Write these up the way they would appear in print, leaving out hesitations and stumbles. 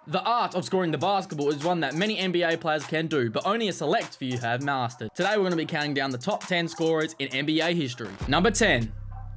The art of scoring the basketball is one that many NBA players can do, but only a select few have mastered. Today we're going to be counting down the top 10 scorers in NBA history. Number 10.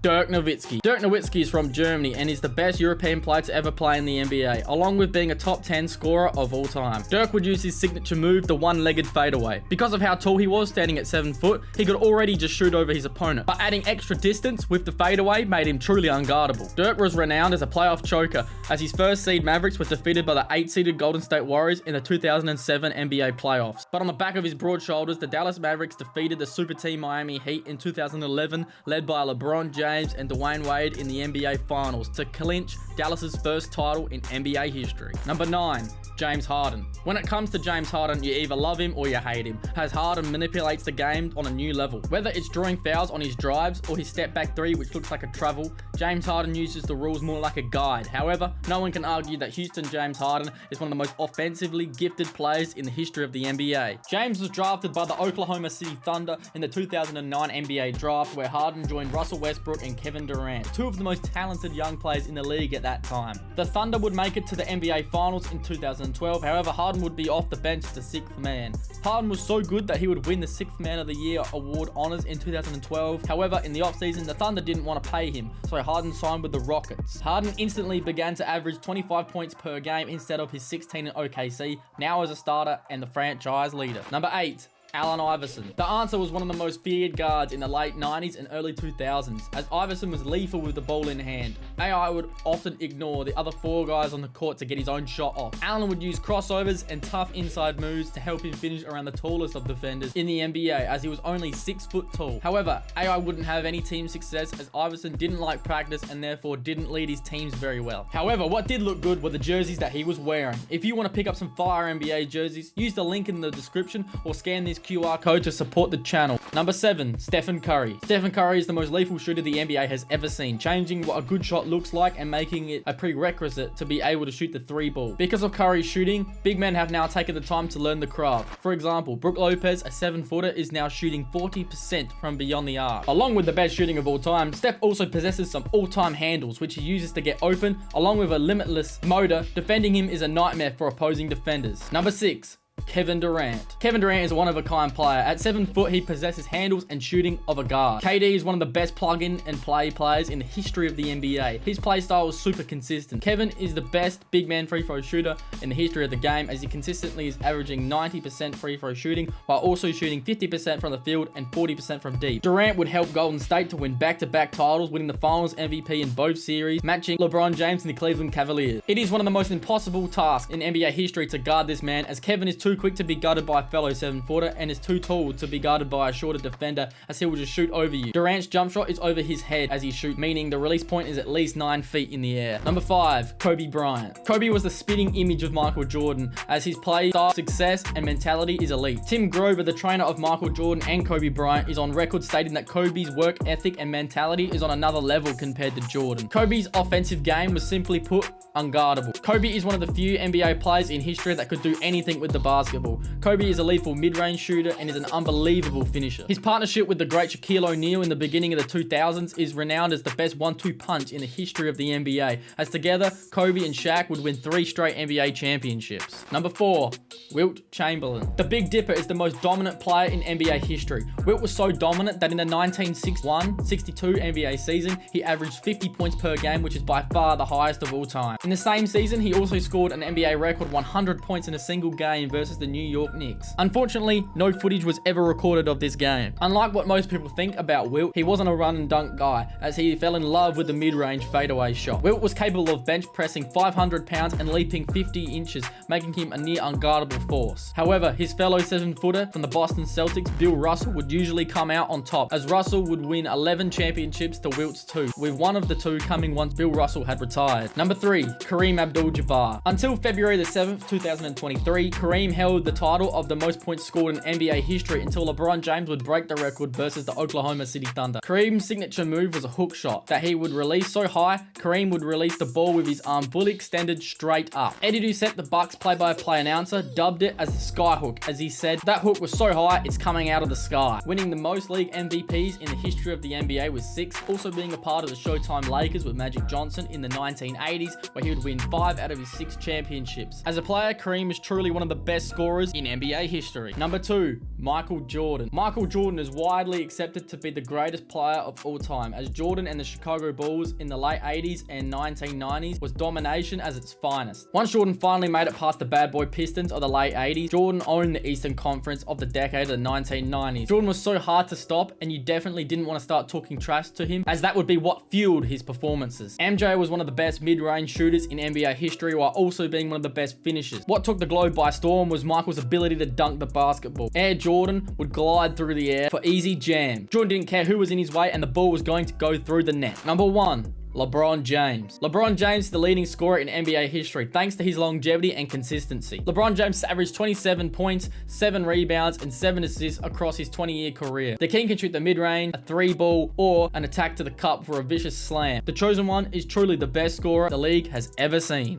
Dirk Nowitzki. Dirk Nowitzki is from Germany and is the best European player to ever play in the NBA, along with being a top 10 scorer of all time. Dirk would use his signature move, the one-legged fadeaway. Because of how tall he was, standing at 7 foot, he could already just shoot over his opponent, but adding extra distance with the fadeaway made him truly unguardable. Dirk was renowned as a playoff choker, as his first seed Mavericks was defeated by the 8-seeded Golden State Warriors in the 2007 NBA playoffs. But on the back of his broad shoulders, the Dallas Mavericks defeated the super team Miami Heat in 2011, led by LeBron James and Dwayne Wade in the NBA Finals to clinch Dallas's first title in NBA history. Number 9. James Harden. When it comes to James Harden, you either love him or you hate him, as Harden manipulates the game on a new level. Whether it's drawing fouls on his drives or his step back three, which looks like a travel, James Harden uses the rules more like a guide. However, no one can argue that Houston James Harden is one of the most offensively gifted players in the history of the NBA. James was drafted by the Oklahoma City Thunder in the 2009 NBA draft, where Harden joined Russell Westbrook and Kevin Durant, two of the most talented young players in the league at that time. The Thunder would make it to the NBA Finals in 2012, however Harden would be off the bench as the 6th man. Harden was so good that he would win the 6th Man of the Year award honors in 2012. However, in the offseason, the Thunder didn't want to pay him, so Harden signed with the Rockets. Harden instantly began to average 25 points per game instead of his 16 in OKC, now as a starter and the franchise leader. Number 8. Allen Iverson. The answer was one of the most feared guards in the late 90s and early 2000s, as Iverson was lethal with the ball in hand. AI would often ignore the other 4 guys on the court to get his own shot off. Allen would use crossovers and tough inside moves to help him finish around the tallest of defenders in the NBA, as he was only 6 foot tall. However, AI wouldn't have any team success, as Iverson didn't like practice and therefore didn't lead his teams very well. However, what did look good were the jerseys that he was wearing. If you want to pick up some fire NBA jerseys, use the link in the description or scan this QR code to support the channel. Number 7. Stephen Curry. Stephen Curry is the most lethal shooter the NBA has ever seen, changing what a good shot looks like and making it a prerequisite to be able to shoot the 3 ball. Because of Curry's shooting, big men have now taken the time to learn the craft. For example, BROOK Lopez, a 7-footer, is now shooting 40% from beyond the arc. Along with the best shooting of all time, Steph also possesses some all-time handles, which he uses to get open, along with a limitless motor. Defending him is a nightmare for opposing defenders. Number 6. Kevin Durant. Kevin Durant is a one-of-a-kind player. At 7 foot, he possesses handles and shooting of a guard. KD is one of the best plug-in and play players in the history of the NBA. His play style is super consistent. Kevin is the best big man free throw shooter in the history of the game, as he consistently is averaging 90% free throw shooting, while also shooting 50% from the field and 40% from deep. Durant would help Golden State to win back-to-back titles, winning the Finals MVP in both series, matching LeBron James and the Cleveland Cavaliers. It is one of the most impossible tasks in NBA history to guard this man, as Kevin is too quick to be guarded by a fellow 7-footer and is too tall to be guarded by a shorter defender, as he will just shoot over you. Durant's jump shot is over his head as he shoots, meaning the release point is at least 9 feet in the air. Number 5. Kobe Bryant. Kobe was the spitting image of Michael Jordan, as his play style, success, and mentality is elite. Tim Grover, the trainer of Michael Jordan and Kobe Bryant, is on record stating that Kobe's work ethic and mentality is on another level compared to Jordan. Kobe's offensive game was, simply put, unguardable. Kobe is one of the few NBA players in history that could do anything with the basketball. Kobe is a lethal mid-range shooter and is an unbelievable finisher. His partnership with the great Shaquille O'Neal in the beginning of the 2000s is renowned as the best 1-2 punch in the history of the NBA, as together, Kobe and Shaq would win 3 straight NBA championships. Number 4. Wilt Chamberlain. The Big Dipper is the most dominant player in NBA history. Wilt was so dominant that in the 1961-62 NBA season, he averaged 50 points per game, which is by far the highest of all time. In the same season, he also scored an NBA record 100 points in a single game versus the New York Knicks. Unfortunately, no footage was ever recorded of this game. Unlike what most people think about Wilt, he wasn't a run and dunk guy, as he fell in love with the mid-range fadeaway shot. Wilt was capable of bench pressing 500 pounds and leaping 50 inches, making him a near unguardable force. However, his fellow 7-footer from the Boston Celtics, Bill Russell, would usually come out on top, as Russell would win 11 championships to Wilt's 2, with one of the 2 coming once Bill Russell had retired. Number 3. Kareem Abdul-Jabbar. Until February the 7th, 2023, Kareem Kareem held the title of the most points scored in NBA history until LeBron James would break the record versus the Oklahoma City Thunder. Kareem's signature move was a hook shot that he would release so high, Kareem would release the ball with his arm fully extended straight up. Eddie Doucette, the Bucks play-by-play announcer, dubbed it as the sky hook, as he said, that hook was so high, it's coming out of the sky. Winning the most league MVPs in the history of the NBA with 6, also being a part of the Showtime Lakers with Magic Johnson in the 1980s, where he would win 5 out of his 6 championships. As a player, Kareem is truly one of the best scorers in NBA history. Number 2, Michael Jordan. Michael Jordan is widely accepted to be the greatest player of all time, as Jordan and the Chicago Bulls in the late 80s and 1990s was domination as its finest. Once Jordan finally made it past the bad boy Pistons of the late 80s, Jordan owned the Eastern Conference of the decade of the 1990s. Jordan was so hard to stop, and you definitely didn't want to start talking trash to him, as that would be what fueled his performances. MJ was one of the best mid-range shooters in NBA history, while also being one of the best finishers. What took the globe by storm was Michael's ability to dunk the basketball. Air Jordan would glide through the air for easy jam. Jordan didn't care who was in his way, and the ball was going to go through the net. Number 1, LeBron James. LeBron James is the leading scorer in NBA history thanks to his longevity and consistency. LeBron James averaged 27 points, 7 rebounds, and 7 assists across his 20-year career. The king can shoot the mid-range, a 3-ball, or an attack to the cup for a vicious slam. The chosen one is truly the best scorer the league has ever seen.